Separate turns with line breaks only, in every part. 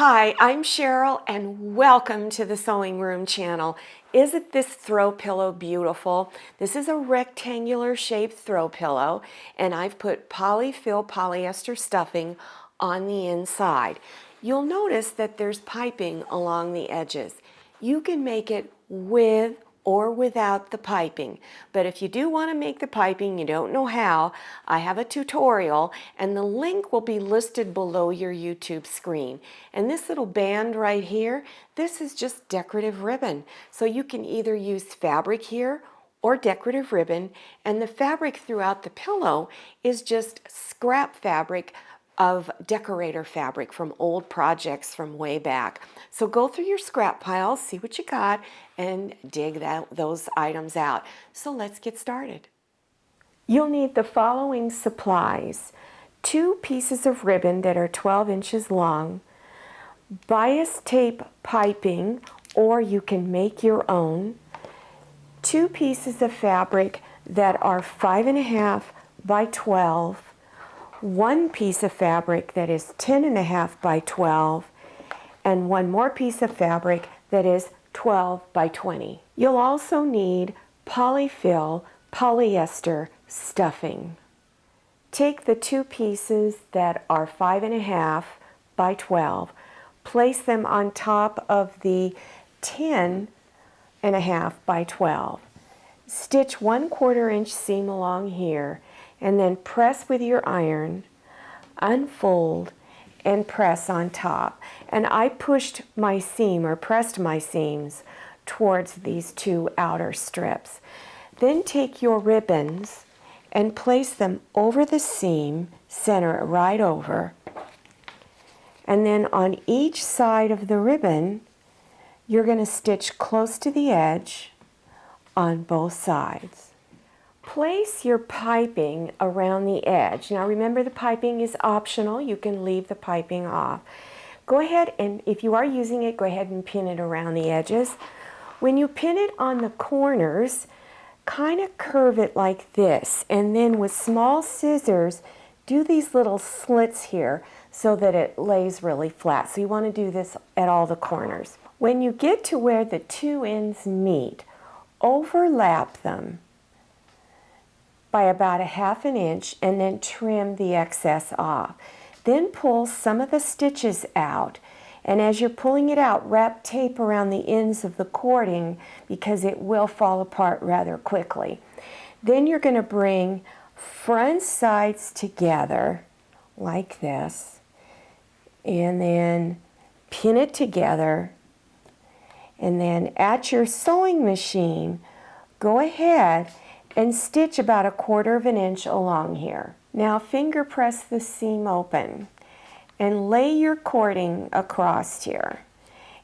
Hi, I'm Cheryl and welcome to the Sewing Room channel. Isn't this throw pillow beautiful? This is a rectangular shaped throw pillow and I've put polyfill polyester stuffing on the inside. You'll notice that there's piping along the edges. You can make it with or without the piping. But if you do want to make the piping, you don't know how, I have a tutorial and the link will be listed below your YouTube screen. And this little band right here, this is just decorative ribbon. So you can either use fabric here or decorative ribbon, and the fabric throughout the pillow is just scrap fabric of decorator fabric from old projects from way back. So go through your scrap piles, see what you got, and dig those items out. So let's get started. You'll need the following supplies: 2 pieces of ribbon that are 12 inches long, bias tape piping, or you can make your own, 2 pieces of fabric that are 5.5 by 12, 1 piece of fabric that is 10.5 by 12, and 1 more piece of fabric that is 12 by 20. You'll also need polyfill polyester stuffing. Take the 2 pieces that are 5.5 by 12, place them on top of the 10.5 by 12. Stitch 1/4 inch seam along here and then press with your iron, unfold, and press on top. And I pushed my seam or pressed my seams towards these 2 outer strips. Then take your ribbons and place them over the seam, center it right over. And then on each side of the ribbon, you're going to stitch close to the edge on both sides. Place your piping around the edge. Now remember, the piping is optional. You can leave the piping off. Go ahead and, if you are using it, go ahead and pin it around the edges. When you pin it on the corners, kind of curve it like this, and then with small scissors, do these little slits here so that it lays really flat. So you want to do this at all the corners. When you get to where the 2 ends meet, overlap them by about 1/2 inch and then trim the excess off. Then pull some of the stitches out, and as you're pulling it out, wrap tape around the ends of the cording because it will fall apart rather quickly. Then you're going to bring front sides together like this and then pin it together, and then at your sewing machine, go ahead and stitch about 1/4 inch along here. Now finger press the seam open and lay your cording across here.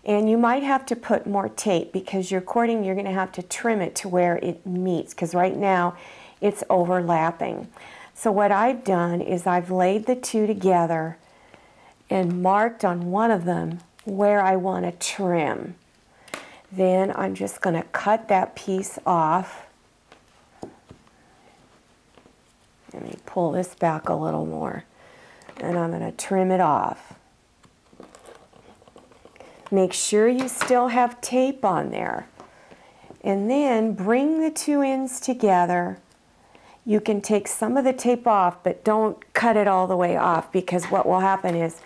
And you might have to put more tape because your cording, you're going to have to trim it to where it meets, because right now it's overlapping. So what I've done is I've laid the 2 together and marked on one of them where I want to trim. Then I'm just going to cut that piece off. Let me pull this back a little more, and I'm going to trim it off. Make sure you still have tape on there. And then bring the 2 ends together. You can take some of the tape off, but don't cut it all the way off, because what will happen is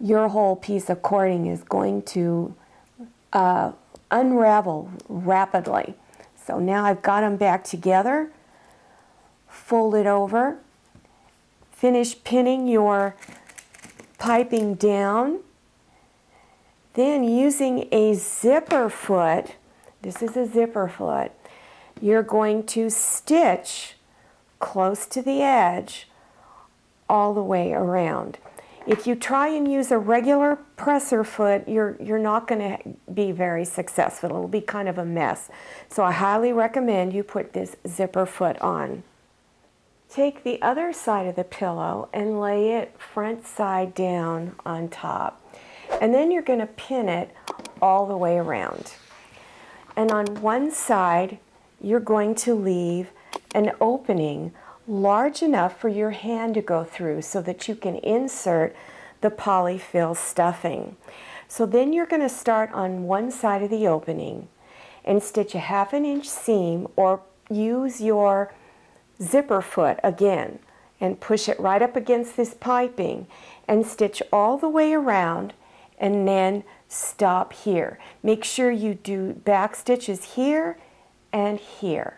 your whole piece of cording is going to unravel rapidly. So now I've got them back together. Fold it over, finish pinning your piping down, then using a zipper foot, this is a zipper foot, you're going to stitch close to the edge all the way around. If you try and use a regular presser foot, you're not going to be very successful. It'll be kind of a mess. So I highly recommend you put this zipper foot on. Take the other side of the pillow and lay it front side down on top. And then you're going to pin it all the way around. And on one side, you're going to leave an opening large enough for your hand to go through so that you can insert the polyfill stuffing. So then you're going to start on one side of the opening and stitch a 1/2 inch seam, or use your zipper foot again and push it right up against this piping and stitch all the way around, and then stop here. Make sure you do back stitches here and here.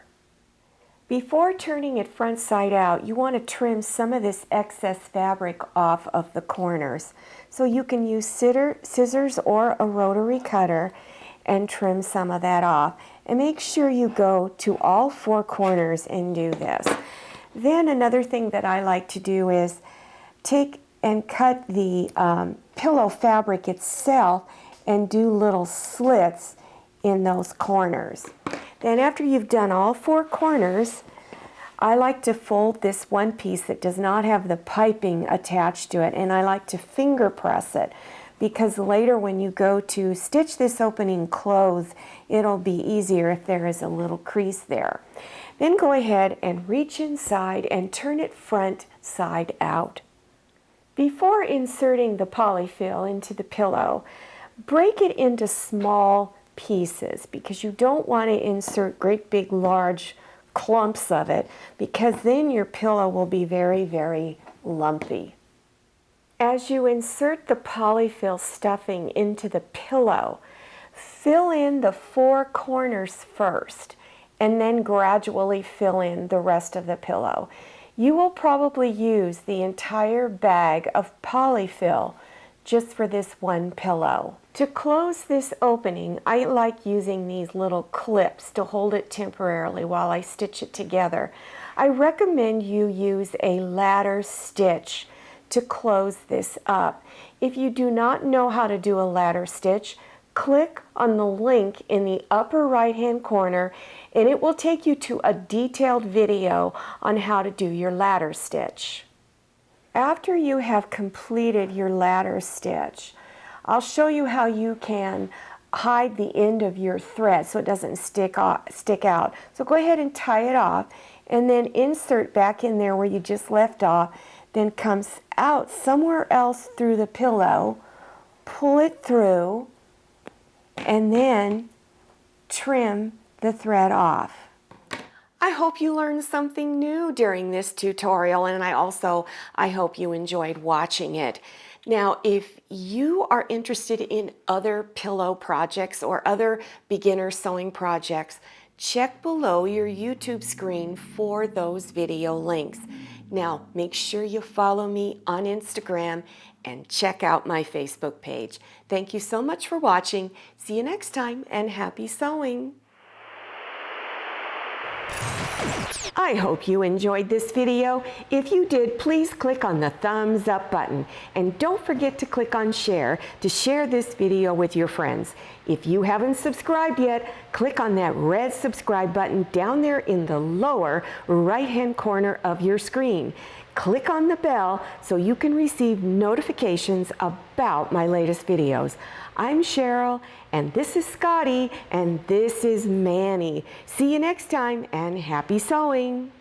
Before turning it front side out, you want to trim some of this excess fabric off of the corners. So you can use scissors or a rotary cutter and trim some of that off. And make sure you go to all 4 corners and do this. Then another thing that I like to do is take and cut the pillow fabric itself and do little slits in those corners. Then after you've done all 4 corners, I like to fold this one piece that does not have the piping attached to it, and I like to finger press it, because later when you go to stitch this opening closed, it'll be easier if there is a little crease there. Then go ahead and reach inside and turn it front side out. Before inserting the polyfill into the pillow, break it into small pieces, because you don't want to insert great big large clumps of it, because then your pillow will be very, very lumpy. As you insert the polyfill stuffing into the pillow, fill in the 4 corners first and then gradually fill in the rest of the pillow. You will probably use the entire bag of polyfill just for this one pillow. To close this opening, I like using these little clips to hold it temporarily while I stitch it together. I recommend you use a ladder stitch to close this up. If you do not know how to do a ladder stitch, click on the link in the upper right hand corner and it will take you to a detailed video on how to do your ladder stitch. After you have completed your ladder stitch, I'll show you how you can hide the end of your thread so it doesn't stick out. So go ahead and tie it off and then insert back in there where you just left off, then comes out somewhere else through the pillow, pull it through, and then trim the thread off. I hope you learned something new during this tutorial, and I hope you enjoyed watching it. Now, if you are interested in other pillow projects or other beginner sewing projects, check below your YouTube screen for those video links. Now, make sure you follow me on Instagram and check out my Facebook page. Thank you so much for watching. See you next time, and happy sewing! I hope you enjoyed this video. If you did, please click on the thumbs up button. And don't forget to click on share to share this video with your friends. If you haven't subscribed yet, click on that red subscribe button down there in the lower right-hand corner of your screen. Click on the bell so you can receive notifications about my latest videos. I'm Cheryl, and this is Scotty, and this is Manny. See you next time, and happy sewing!